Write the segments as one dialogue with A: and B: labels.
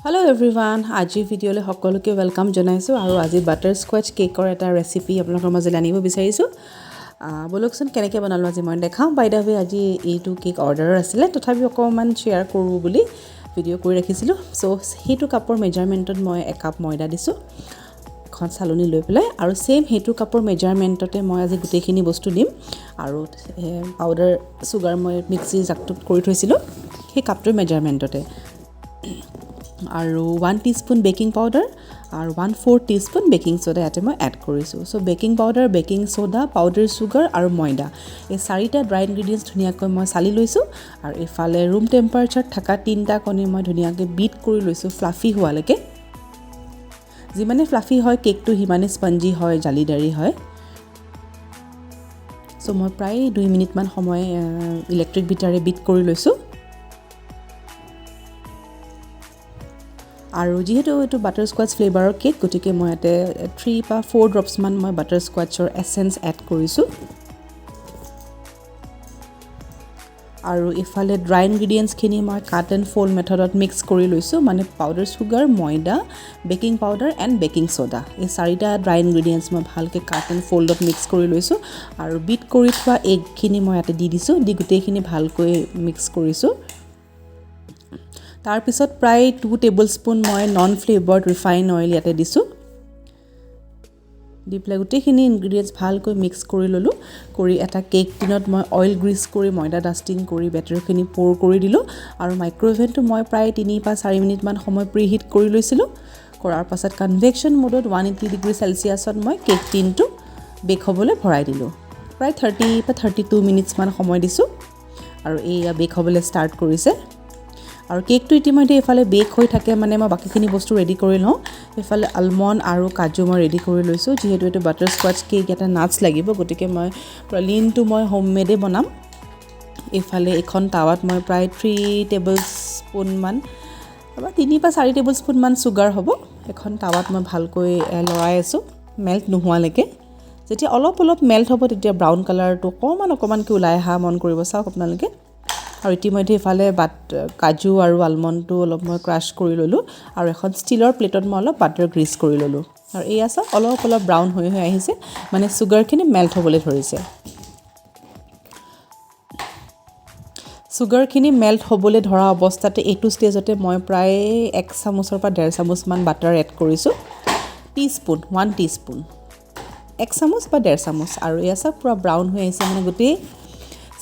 A: Hello everyone, আজি ভিডিঅ'লৈ সকলোকে welcome জনাইছো আৰু আজি বাটাৰস্কচ কেকৰ এটা ৰেচিপি আপোনালোকৰ মাজলৈ আনিব বিচাৰিছো বলকচোন কেনেকৈ বনালো আজি মই দেখাম বাই দা ৱে আজি এইটো কেক অৰ্ডাৰ আছিল তথাপি অকমান শেয়াৰ কৰো বুলি ভিডিঅ' কৰি ৰাখিছিলো সো হেতু কাপৰ মেজাৰমেন্টত মই 1 কাপ ময়দা দিছো এখন চালনী লৈ পেলাই আৰু সেম হেতু কাপৰ মেজাৰমেন্টতে মই আজি গুটেখিনি বস্তু দিম আৰু পাউডাৰ সুগাৰ মই মিক্সি জাকটোত কৰি থৈছিলো সেই কাপটোৰ মেজাৰমেন্টতে আৰু 1 টিস্পুন বেকিং পাউডাৰ আৰু 1/4 টিস্পুন বেকিং সোডা ইয়াতে মই এড কৰিছো so baking powder baking soda powder sugar আৰু ময়দা এই চাৰিটা ড্ৰাই ইনগ্ৰেডিয়েন্টস ধুনিয়াকৈ মই চালি লৈছো আৰু ইফালে ৰুম টেম্পাৰেচাৰত থকা তিনটা কণী মই ধুনিয়াকৈ বিট কৰি লৈছো ফ্লাফি হোৱালৈকে যিমানে ফ্লাফি হয় কেকটো হিমানে স্পঞ্জি হয় জালিদাৰি হয় সো মই প্ৰায় 2 মিনিট মান সময় ইলেক্ট্ৰিক বিটাৰে বিট কৰি লৈছো আৰু যেহেতু এটো বাটাৰস্কচ ফ্লেভাৰৰ কেক গটিকে মই ইয়াতে 3 বা 4 ড্ৰপস মান মই বাটাৰস্কচৰ এসেন্স এড কৰিছো আৰু ইফালে ড্ৰাই ইনগ্ৰেডিয়েন্টস খিনি মই কাট এণ্ড ফোল্ড মেথডত মিক্স কৰি লৈছো মানে পাউডাৰ সুগাৰ ময়দা baking powder and baking soda এই চাৰিটা ড্ৰাই ইনগ্ৰেডিয়েন্টস মই ভালকে কাট এণ্ড ফোল্ডত মিক্স কৰি লৈছো আৰু বিট কৰি থোৱা এগ খিনি মই ইয়াতে দি দিছো দি গুটেখিনি ভালকৈ মিক্স কৰিছো তাৰ পিছত প্ৰায় 2 টেবুলস্পুন মই নন ফ্লেভাৰড ৰিফাইন অইল ইয়াতে দিছো দি প্লাই গুটেখিনি ইনগ্ৰেডিয়েন্টস ভালকৈ মিক্স কৰি ললো কৰি এটা কেক টিনত মই অইল গ্ৰীজ কৰি ময়দা ডাস্টিং কৰি বেটাৰখিনি পৰ কৰি দিলো আৰু মাইক্ৰ'ওভেনটো মই প্ৰায় 3 বা 4 মিনিট মান সময় প্ৰিহিট কৰি লৈছিলো কৰাৰ পাছত কনভেকচন মোডত 180 ডিগ্ৰী সেলসিয়াছত মই কেক টিনটো বেক হ'বলৈ ভৰাই দিলো প্ৰায় 30 বা 32 মিনিটছ মান সময় দিছো আৰু এইয়া বেক হ'বলৈ ষ্টাৰ্ট কৰিছে আৰু কেকটো ইতিমধ্যে এফালে বেক হৈ থাকে মানে মই বাকিখিনি বস্তু ৰেডি কৰি লওঁ এফালে আলমন্ড আৰু কাজু মই ৰেডি কৰি লৈছো যেহেতু এটো বাটাৰস্কচ কেক এটা নাটস লাগিব গটিকে মই প্ৰলিনটো মই হোমমেডে বনাম এফালে এখন তাৱাত মই প্ৰায় 3 টেবুলস্পুন মান বা 3 বা 4 টেবুলস্পুন মান সুগাৰ হ'ব এখন তাৱাত মই ভালকৈ লৰাই আছো মেল্ট নোহোৱালৈকে যেতিয়া অলপ মেল্ট হ'ব তেতিয়া ব্ৰাউন কালাৰটো অকমানকৈ ওলাই আহা মন কৰিব চাওক আপোনালোকে আৰু ইতিমধ্যে ইফালে কাজু আৰু আলমন্ডটো অলপ মই ক্ৰাশ কৰি ললো আৰু এখন ষ্টিলৰ প্লেটত মই অলপ বাটাৰ গ্ৰীজ কৰি ললো আৰু এই আছে অলপ ব্ৰাউন হৈ আহিছে মানে সুগাৰখিনি মেল্ট হ'বলৈ ধৰিছে সুগাৰখিনি মেল্ট হ'বলৈ ধৰা অৱস্থাতে এইটো ষ্টেজতে মই প্ৰায় 1 চামুচৰ পৰা 1.5 চামুচ মান বাটাৰ এড কৰিছো 1 টিস্পুন 1 চামুচ বা 1.5 চামুচ আৰু এই আছে পুৰা ব্ৰাউন হৈ আহিছে মানে গুটি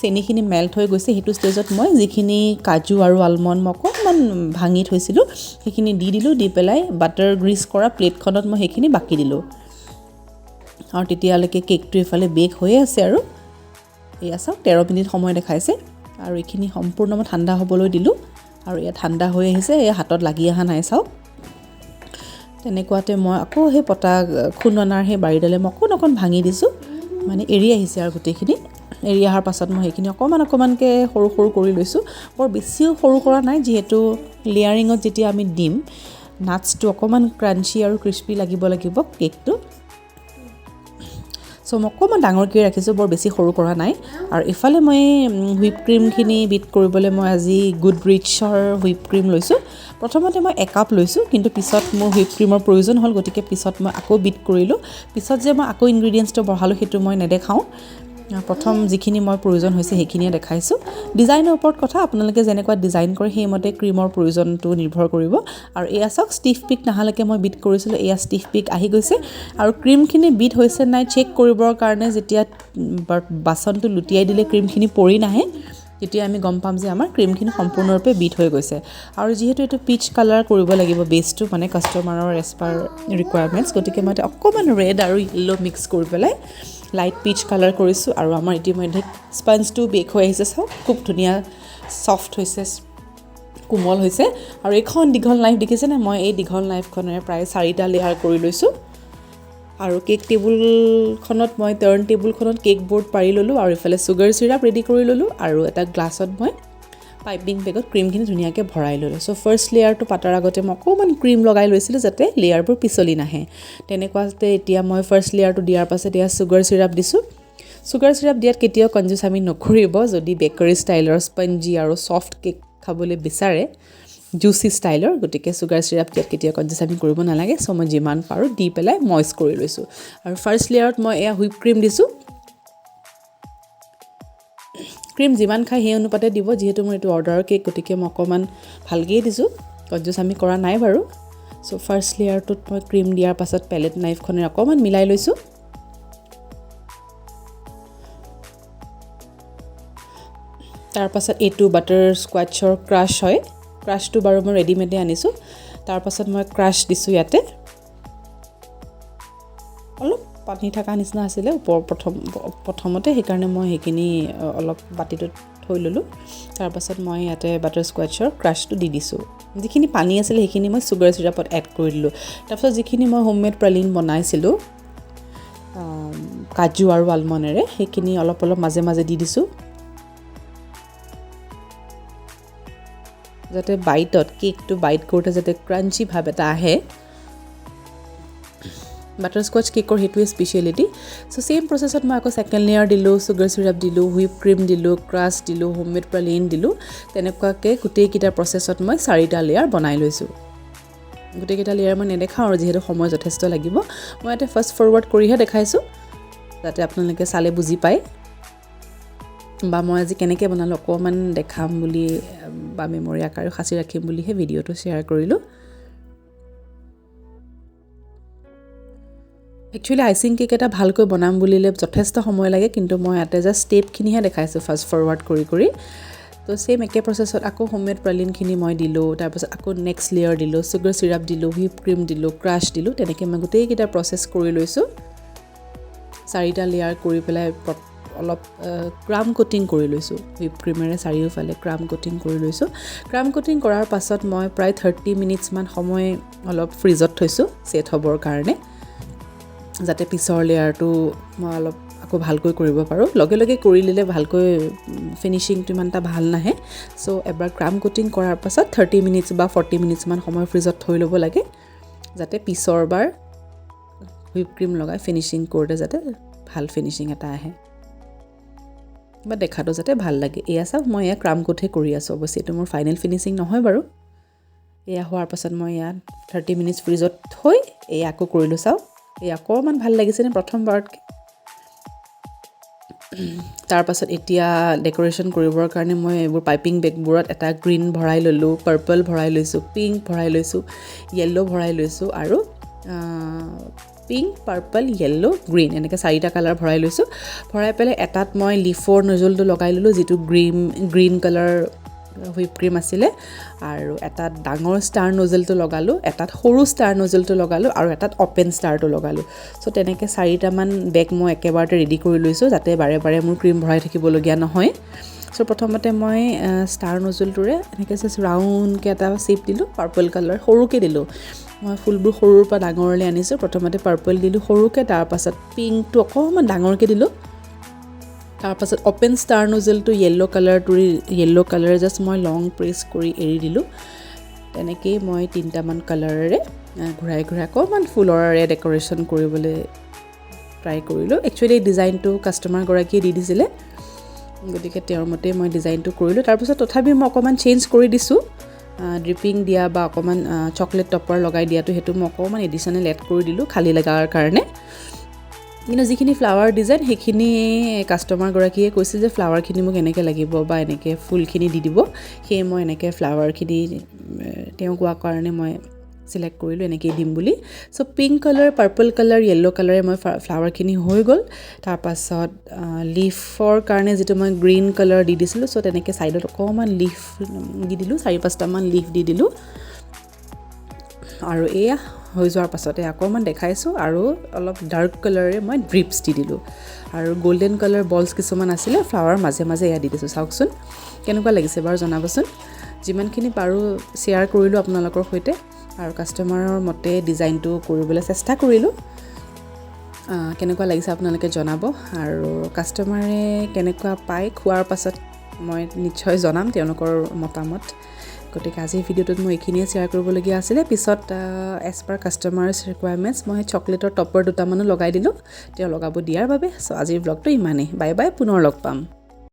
A: চেনিখিনি মেল্ট হৈ গৈছে হেতু ষ্টেজত মই যিখিনি কাজু আৰু আলমন্ড মকমান ভাঙি থৈছিলো সেইখিনি দি দিলো দি পেলাই বাটাৰ গ্ৰীজ কৰা প্লেটখনত মই সেইখিনি বাকি দিলো আৰু তেতিয়ালৈকে কেকটো ইফালে বেক হৈ আছে আৰু এয়া চাওক 13 মিনিট সময় দেখাইছে আৰু এইখিনি সম্পূৰ্ণভাৱে ঠাণ্ডা হ'বলৈ দিলো আৰু এয়া ঠাণ্ডা হৈ আহিছে এয়া হাতত লাগি আহা নাই চাওক তেনেকুৱাতে মই আকৌ সেই পটা খুননাৰ সেই বাৰিডালে মই অকণ ভাঙি দিছো মানে এৰি আহিছে আৰু গুটেখিনি এৰি আহাৰ পাছত মই সেইখিনি অকমানকে সৰু কৰি লৈছো বৰ বেছিও সৰু কৰা নাই যেহেতু লেয়াৰিঙত যেতিয়া আমি দিম নাটছটো অকমান ক্ৰাঞ্চি আৰু ক্ৰিস্পি লাগিব কেকটো সো মই অকমান ডাঙৰকৈ ৰাখিছো বৰ বেছি সৰু কৰা নাই আৰু ইফালে মই হুইপ ক্ৰীমখিনি বিট কৰিবলৈ মই আজি গুড ৰিচৰ হুইপ ক্ৰীম লৈছো প্ৰথমতে মই 1 কাপ লৈছো কিন্তু পিছত মোৰ হুইপ ক্ৰীমৰ প্ৰয়োজন হ'ল গতিকে পিছত মই আকৌ বিট কৰিলো পিছত যে মই আকৌ ইনগ্ৰেডিয়েন্টছটো বঢ়ালো হেতু মই নেদেখাও প্ৰথম যিখিনি মই প্ৰয়োজন হৈছে সেইখিনিয়ে দেখাইছো ডিজাইনৰ ওপৰত কথা আপোনালোকে যেনেকুৱা ডিজাইন কৰে সেইমতে ক্ৰীমৰ প্ৰয়োজনটো নিৰ্ভৰ কৰিব আৰু এয়া চাওক ষ্টিফ পিক নাহালৈকে মই বিট কৰিছিলো এয়া ষ্টিফ পিক আহি গৈছে আৰু ক্ৰীমখিনি বিট হৈছে নাই চেক কৰিবৰ কাৰণে যেতিয়া বাচনটো লুটিয়াই দিলে ক্ৰীমখিনি পৰি নাহে তেতিয়া আমি গম পাম যে আমাৰ ক্ৰীমখিনি সম্পূৰ্ণৰূপে বিট হৈ গৈছে আৰু যেহেতু এটো পিচ কালাৰ কৰিব লাগিব বেসটো মানে কাস্টমাৰৰ এসপাৰ ৰিকুৱাৰমেন্টস গতিকে মই অকমান ৰেড আৰু ইয়েলো মিক্স কৰি পেলাই লাইট পিচ কালাৰ কৰিছো আৰু আমাৰ ইতিমধ্যে স্পঞ্জটো বেক হৈ আহিছে চাওক খুব ধুনিয়া সফট হৈছে কোমল হৈছে আৰু এখন দীঘল নাইফ দেখিছে নে মই এই দীঘল নাইফখনেৰে প্ৰায় 4টা লেয়াৰ কৰি লৈছো আৰু কেক টেবুলখনত মই টাৰ্ন টেবুলখনত কেক বোৰ্ড পাৰি ললো আৰু ইফালে সুগাৰ সিৰাপ ৰেডি কৰি ললো আৰু এটা গ্লাছত মই পাইপিং বেগত ক্ৰীমখিনি ধুনিয়াকৈ ভৰাই ললো সো ফাৰ্স্ট লেয়াৰটো পাতাৰ আগতে মই অকমান ক্ৰীম লগাই লৈছিলো যাতে লেয়াৰবোৰ পিছলি নাহে তেনেকুৱাতে এতিয়া মই ফাৰ্স্ট লেয়াৰটো দিয়াৰ পাছত এতিয়া সুগাৰ সিৰাপ দিছো সুগাৰ সিৰাপ দিয়াত কেতিয়াও কনজুচ আমি নকৰিব যদি বেকাৰী ষ্টাইলৰ স্পঞ্জি আৰু সফট কেক খাবলৈ বিচাৰে জুচি ষ্টাইলৰ, গতিকে চুগাৰ চিৰাপ ইয়াত কেতিয়াও কনজিউচ আমি কৰিব নালাগে। চ' মই যিমান পাৰোঁ দি পেলাই মইচ কৰি লৈছোঁ। আৰু ফাৰ্ষ্ট লেয়াৰত মই এয়া হুইপ ক্ৰীম দিছোঁ। ক্ৰীম যিমান খাই সেই অনুপাতে দিব, যিহেতু মোৰ এইটো অৰ্ডাৰৰ কেক, গতিকে মই অকণমান ভালকৈয়ে দিছোঁ, কনজিউচ আমি কৰা নাই বাৰু। চ' ফাৰ্ষ্ট লেয়াৰটোত মই ক্ৰীম দিয়াৰ পাছত পেলেট নাইফখনেৰে অকণমান মিলাই লৈছোঁ। তাৰপাছত এইটো বাটাৰস্কোৱাচৰ ক্ৰাছ হয়, ক্ৰাছটো বাৰু মই ৰেডিমেডে আনিছোঁ। তাৰপাছত মই ক্ৰাছ দিছোঁ ইয়াতে, অলপ পানী থকা নিচিনা আছিলে প্ৰথমতে, সেইকাৰণে মই সেইখিনি অলপ বাতিটোত থৈ ল'লোঁ। তাৰপাছত মই ইয়াতে বাটাৰস্কোৱাচৰ ক্ৰাছটো দি দিছোঁ। যিখিনি পানী আছিলে সেইখিনি মই চুগাৰ চিৰাপত এড কৰি দিলোঁ। তাৰপাছত যিখিনি মই হোমমেড প্ৰালিন বনাইছিলোঁ কাজু আৰু আলমণ্ডেৰে, সেইখিনি অলপ অলপ মাজে মাজে দি দিছোঁ, যাতে কেকটো বাইট কৰোঁতে যাতে ক্ৰাঞ্চি ভাৱ এটা আহে। বাটাৰস্কচ কেকৰ সেইটোৱে স্পেচিয়েলিটি। চ' ছেইম প্ৰচেছত মই আকৌ ছেকেণ্ড লেয়াৰ দিলোঁ, চুগাৰ চিৰাপ দিলোঁ, হুইপ ক্ৰীম দিলোঁ, ক্ৰাছ দিলোঁ, হোমমেড প্ৰালিন দিলোঁ। তেনেকুৱাকৈ গোটেইকেইটা প্ৰচেছত মই 4টা লেয়াৰ বনাই লৈছোঁ। গোটেইকেইটা লেয়াৰ মই নেদেখাওঁ আৰু যিহেতু সময় যথেষ্ট লাগিব, মই ইয়াতে ফাষ্ট ফৰৱাৰ্ড কৰিহে দেখাইছোঁ, যাতে আপোনালোকে চালে বুজি পায়, বা মই আজি কেনেকৈ বনালোঁ অকণমান দেখাম বুলি বা মেমৰি আকাৰেও সাঁচি ৰাখিম বুলিহে ভিডিঅ'টো শ্বেয়াৰ কৰিলোঁ। একচুৱেলি আইচিং কেক এটা ভালকৈ বনাম বুলিলে যথেষ্ট সময় লাগে, কিন্তু মই ইয়াতে জাষ্ট ষ্টেপখিনিহে দেখাইছোঁ ফাষ্ট ফৰৱাৰ্ড কৰি কৰি। তো ছেইম একে প্ৰচেছত আকৌ হোমমেড প্ৰালিনখিনি মই দিলোঁ, তাৰপাছত আকৌ নেক্সট লেয়াৰ দিলোঁ, চুগাৰ চিৰাপ দিলোঁ, হুইপ ক্ৰীম দিলোঁ, ক্ৰাছ দিলোঁ, তেনেকৈ মই গোটেইকেইটা প্ৰচেছ কৰি লৈছোঁ। 4টা লেয়াৰ কৰি পেলাই অলপ ক্ৰাম কোটিং কৰি লৈছোঁ, হুইপ ক্ৰীমেৰে চাৰিওফালে ক্ৰাম কোটিং কৰি লৈছোঁ। ক্ৰাম কোটিং কৰাৰ পাছত মই প্ৰায় 30 মিনিটছমান সময় অলপ ফ্ৰিজত থৈছোঁ ছেট হ'বৰ কাৰণে, যাতে পিছৰ লেয়াৰটো মই অলপ আকৌ ভালকৈ কৰিব পাৰোঁ। লগে লগে কৰি ল'লে ভালকৈ ফিনিচিংটো ইমান এটা ভাল নাহে। চ' এবাৰ ক্ৰাম কোটিং কৰাৰ পাছত 30 মিনিটছ বা 40 মিনিটছমান সময় ফ্ৰিজত থৈ ল'ব লাগে, যাতে পিছৰবাৰ হুইপ ক্ৰীম লগাই ফিনিচিং কৰোঁতে যাতে ভাল ফিনিচিং এটা আহে বা দেখাটো যাতে ভাল লাগে। এয়া চাওক, মই এয়া ক্ৰাম কোটহে কৰি আছোঁ, অৱশ্যে এইটো মোৰ ফাইনেল ফিনিচিং নহয় বাৰু। এয়া হোৱাৰ পাছত মই ইয়াত 30 মিনিটছ ফ্ৰিজত থৈ এয়া আকৌ কৰিলোঁ। চাওক, এই অকণমান ভাল লাগিছেনে প্ৰথমবাৰতকৈ। তাৰপাছত এতিয়া ডেক'ৰেশ্যন কৰিবৰ কাৰণে মই এইবোৰ পাইপিং বেগবোৰত এটা গ্ৰীণ ভৰাই ল'লোঁ, পাৰ্পল ভৰাই লৈছোঁ, পিংক ভৰাই লৈছোঁ, য়েল্ল' ভৰাই লৈছোঁ, আৰু পিংক, পাৰ্পল, য়েল্ল', গ্ৰীণ, এনেকৈ 4টা কালাৰ ভৰাই লৈছোঁ। ভৰাই পেলাই এটাত মই লিফৰ নজলটো লগাই ল'লোঁ, যিটো গ্ৰীণ কালাৰ হুইপ ক্ৰীম আছিলে, আৰু এটাত ডাঙৰ ষ্টাৰ নজলটো লগালোঁ, এটাত সৰু ষ্টাৰ নজলটো লগালোঁ, আৰু এটাত অ'পেন ষ্টাৰটো লগালোঁ। চ' তেনেকৈ 4টামান বেগ মই একেবাৰতে ৰেডি কৰি লৈছোঁ, যাতে বাৰে বাৰে মোৰ ক্ৰীম ভৰাই থাকিবলগীয়া নহয়। চ' প্ৰথমতে মই ষ্টাৰ নজলটোৰে এনেকৈ জাষ্ট ৰাউণ্ডকৈ এটা শ্বেপ দিলোঁ, পাৰ্পল কালাৰ সৰুকৈ দিলোঁ। মই ফুলবোৰ সৰুৰ পৰা ডাঙৰলৈ আনিছোঁ। প্ৰথমতে পাৰ্পল দিলোঁ সৰুকৈ, তাৰপাছত পিংকটো অকণমান ডাঙৰকৈ দিলোঁ, তাৰপাছত অ'পেন ষ্টাৰ নজলটো য়েল্ল' কালাৰে জাষ্ট মই লং প্ৰেছ কৰি এৰি দিলোঁ। তেনেকেই মই 3টামান কালাৰেৰে ঘূৰাই ঘূৰাই অকণমান ফুলৰে ডেক'ৰেশ্যন কৰিবলৈ ট্ৰাই কৰিলোঁ। একচুৱেলি এই ডিজাইনটো কাষ্টমাৰগৰাকীয়ে দি দিছিলে, গতিকে তেওঁৰ মতেই মই ডিজাইনটো কৰিলোঁ। তাৰপিছত তথাপিও মই অকণমান চেঞ্জ কৰি দিছোঁ, ড্ৰিপিং দিয়া বা অকণমান চকলেট টপাৰ লগাই দিয়াটো, সেইটো মই অকণমান এডিশ্যনেল এড কৰি দিলোঁ খালী লগাৰ কাৰণে। কিন্তু যিখিনি ফ্লাৱাৰ ডিজাইন সেইখিনি কাষ্টমাৰগৰাকীয়ে কৈছিল যে ফ্লাৱাৰখিনি মোক এনেকৈ লাগিব বা এনেকৈ ফুলখিনি দি দিব, সেয়ে মই এনেকৈ ফ্লাৱাৰখিনি তেওঁ কোৱাৰ কাৰণে মই চিলেক্ট কৰিলোঁ এনেকৈয়ে দিম বুলি। চ' pink colour, purple colour, yellow' কালাৰে মই ফ্লাৱাৰখিনি হৈ গ'ল। তাৰপাছত লিফৰ কাৰণে যিটো মই গ্ৰীণ কালাৰ দি দিছিলোঁ, চ' তেনেকৈ ছাইডত অকণমান লিফ দি দিলোঁ, 4-5টামান লিফ দি দিলোঁ। আৰু এয়া হৈ যোৱাৰ পাছতে অকণমান দেখাইছোঁ, আৰু অলপ ডাৰ্ক কালাৰে মই ড্ৰিপছ দি দিলোঁ, আৰু গল্ডেন কালাৰ বলছ কিছুমান আছিলে ফ্লাৱাৰ মাজে মাজে এয়া দি দিছোঁ। চাওকচোন কেনেকুৱা লাগিছে বাৰু জনাবচোন। যিমানখিনি পাৰোঁ শ্বেয়াৰ কৰিলোঁ আপোনালোকৰ সৈতে, আৰু কাষ্টমাৰৰ মতে ডিজাইনটো কৰিবলৈ চেষ্টা কৰিলোঁ। কেনেকুৱা লাগিছে আপোনালোকে জনাব, আৰু কাষ্টমাৰে কেনেকুৱা পায় খোৱাৰ পাছত মই নিশ্চয় জনাম তেওঁলোকৰ মতামত। গতিকে আজিৰ ভিডিঅ'টোত মই এইখিনিয়ে শ্বেয়াৰ কৰিবলগীয়া আছিলে। পিছত এজ পাৰ কাষ্টমাৰ্ছ ৰিকুৱাৰমেণ্টছ মই চকলেটৰ টপাৰ 2টামানো লগাই দিলোঁ তেওঁ লগাব দিয়াৰ বাবে। চ' আজিৰ ব্লগটো ইমানেই। বাই বাই, পুনৰ লগ পাম।